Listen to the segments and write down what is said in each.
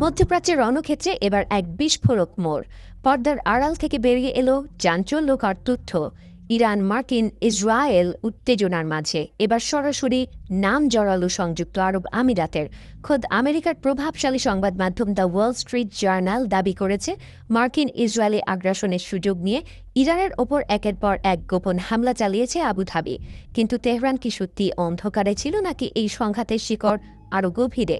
মধ্যপ্রাচ্যের রণক্ষেত্রে এবার এক বিস্ফোরক মোড়। পর্দার আড়াল থেকে বেরিয়ে এলো চাঞ্চল্যকর তথ্য। ইরান, মার্কিন, ইসরায়েল উত্তেজনার মাঝে এবার সরাসরি নাম জড়ালো সংযুক্ত আরব আমিরাতের। খোদ আমেরিকার প্রভাবশালী সংবাদ মাধ্যম দ্য ওয়াল স্ট্রিট জার্নাল দাবি করেছে, মার্কিন ইসরায়েলি আগ্রাসনের সুযোগ নিয়ে ইরানের ওপর একের পর এক গোপন হামলা চালিয়েছে আবুধাবি। কিন্তু তেহরান কি সত্যি অন্ধকারে ছিল, নাকি এই সংঘাতের শিকড় আরও গভীরে?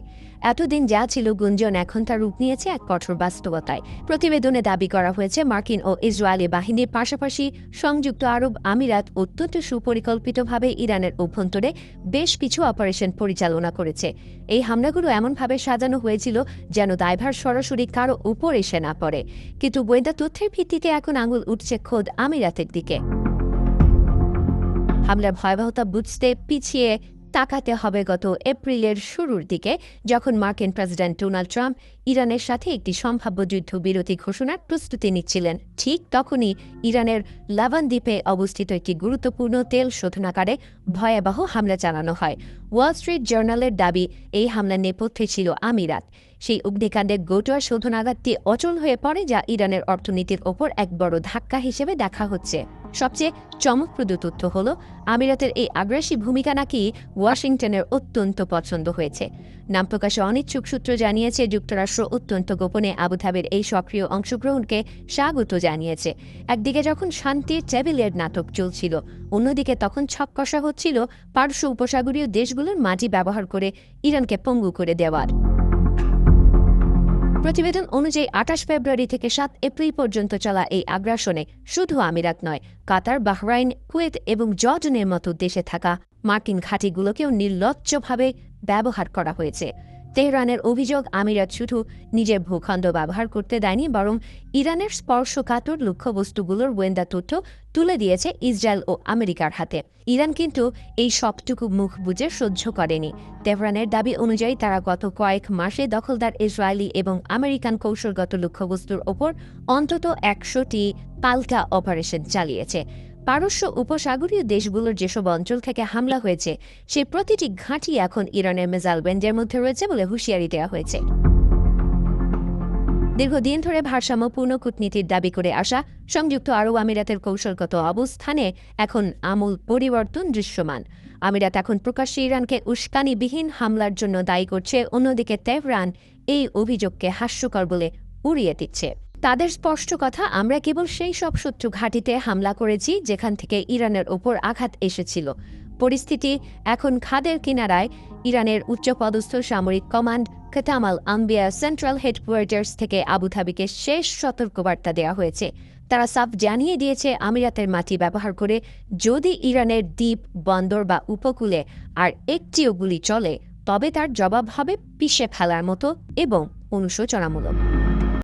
এতদিন যা ছিল গুঞ্জন এখন তা রূপ নিয়েছে এক কঠোর বাস্তবতায়। প্রতিবেদনে দাবি করা হয়েছে, মার্কিন ও ইসরায়েলি বাহিনীর পাশাপাশি সংযুক্ত আরব আমিরাত অত্যন্ত সুপরিকল্পিতভাবে ইরানের অভ্যন্তরে বেশ কিছু অপারেশন পরিচালনা করেছে। এই হামলাগুলো এমনভাবে সাজানো হয়েছিল যেন দায়ভার সরাসরি কারো উপর এসে না পড়ে। কিন্তু গোয়েন্দা তথ্যের ভিত্তিতে এখন আঙুল উঠছে খোদ আমিরাতের দিকে। হামলার ভয়াবহতা বুঝতে পিছিয়ে তাকাতে হবে গত এপ্রিলের শুরুর দিকে, যখন মার্কিন প্রেসিডেন্ট ডোনাল্ড ট্রাম্প ইরানের সাথে একটি সম্ভাব্য যুদ্ধবিরতি ঘোষণার প্রস্তুতি নিচ্ছিলেন। ঠিক তখনই ইরানের লাভান দ্বীপে অবস্থিত একটি গুরুত্বপূর্ণ তেল শোধনাগারে ভয়াবহ হামলা চালানো হয়। ওয়াল স্ট্রিট জার্নালের দাবি, এই হামলার নেপথ্যে ছিল আমিরাত। সেই অগ্নিকাণ্ডে গোটোয়া শোধনাগারটি অচল হয়ে পড়ে, যা ইরানের অর্থনীতির ওপর এক বড় ধাক্কা হিসেবে দেখা হচ্ছে। সবচেয়ে চমকপ্রদ তথ্য হল, আমিরাতের এই আগ্রাসী ভূমিকা নাকি ওয়াশিংটনের অত্যন্ত পছন্দ হয়েছে। নাম প্রকাশে অনিচ্ছুক সূত্র জানিয়েছে, যুক্তরাষ্ট্র অত্যন্ত গোপনে আবুধাবির এই সক্রিয় অংশগ্রহণকে স্বাগত জানিয়েছে। একদিকে যখন শান্তির টেবিলের নাটক চলছিল, অন্যদিকে তখন ছক কষা হচ্ছিল পারস্য উপসাগরীয় দেশগুলোর মাটি ব্যবহার করে ইরানকে পঙ্গু করে দেওয়ার। প্রতিবেদন অনুযায়ী ২৮ ফেব্রুয়ারি থেকে ৭ এপ্রিল পর্যন্ত চলা এই আগ্রাসনে শুধু আমিরাত নয়, কাতার, বাহরাইন, কুয়েত এবং জর্ডানের মতো দেশে থাকা মার্কিন ঘাঁটিগুলোকেও নির্লজ্জভাবে ব্যবহার করা হয়েছে। তেহরানের অভিযোগ, আমিরাত শুধু নিজের ভূখণ্ড ব্যবহার করতে দেয়নি, বরং ইরানের স্পর্শকাতর লক্ষ্যবস্তুগুলোর গোয়েন্দা তথ্য তুলে দিয়েছে ইসরায়েল ও আমেরিকার হাতে। ইরান কিন্তু এই সবটুকু মুখ বুজে সহ্য করেনি। তেহরানের দাবি অনুযায়ী তারা গত কয়েক মাসে দখলদার ইসরায়েলি এবং আমেরিকান কৌশলগত লক্ষ্যবস্তুর ওপর অন্তত ১০০টি পাল্টা অপারেশন চালিয়েছে। পারস্য উপসাগরীয় দেশগুলোর যেসব অঞ্চল থেকে হামলা হয়েছে, সেই প্রতিটি ঘাঁটি এখন ইরানের মিসাইল রেঞ্জের মধ্যে রয়েছে বলে হুঁশিয়ারি দেওয়া হয়েছে। দীর্ঘদিন ধরে ভারসাম্যপূর্ণ কূটনীতির দাবি করে আসা সংযুক্ত আরব আমিরাতের কৌশলগত অবস্থানে এখন আমূল পরিবর্তন দৃশ্যমান। আমিরাত এখন প্রকাশ্যে ইরানকে উস্কানিবিহীন হামলার জন্য দায়ী করছে, অন্যদিকে তেহরান এই অভিযোগকে হাস্যকর বলে উড়িয়ে দিচ্ছে। তাদের স্পষ্ট কথা, আমরা কেবল সেই সব শত্রু ঘাঁটিতে হামলা করেছি যেখান থেকে ইরানের ওপর আঘাত এসেছিল। পরিস্থিতি এখন খাদের কিনারায়। ইরানের উচ্চপদস্থ সামরিক কমান্ড খতাম আল আম্বিয়া সেন্ট্রাল হেডকোয়ার্টার্স থেকে আবুধাবিকে শেষ সতর্কবার্তা দেওয়া হয়েছে। তারা সাফ জানিয়ে দিয়েছে, আমিরাতের মাটি ব্যবহার করে যদি ইরানের দ্বীপ, বন্দর বা উপকূলে আর একটিও গুলি চলে, তবে তার জবাব হবে পিষে ফেলার মতো এবং অনুশোচনামূলক।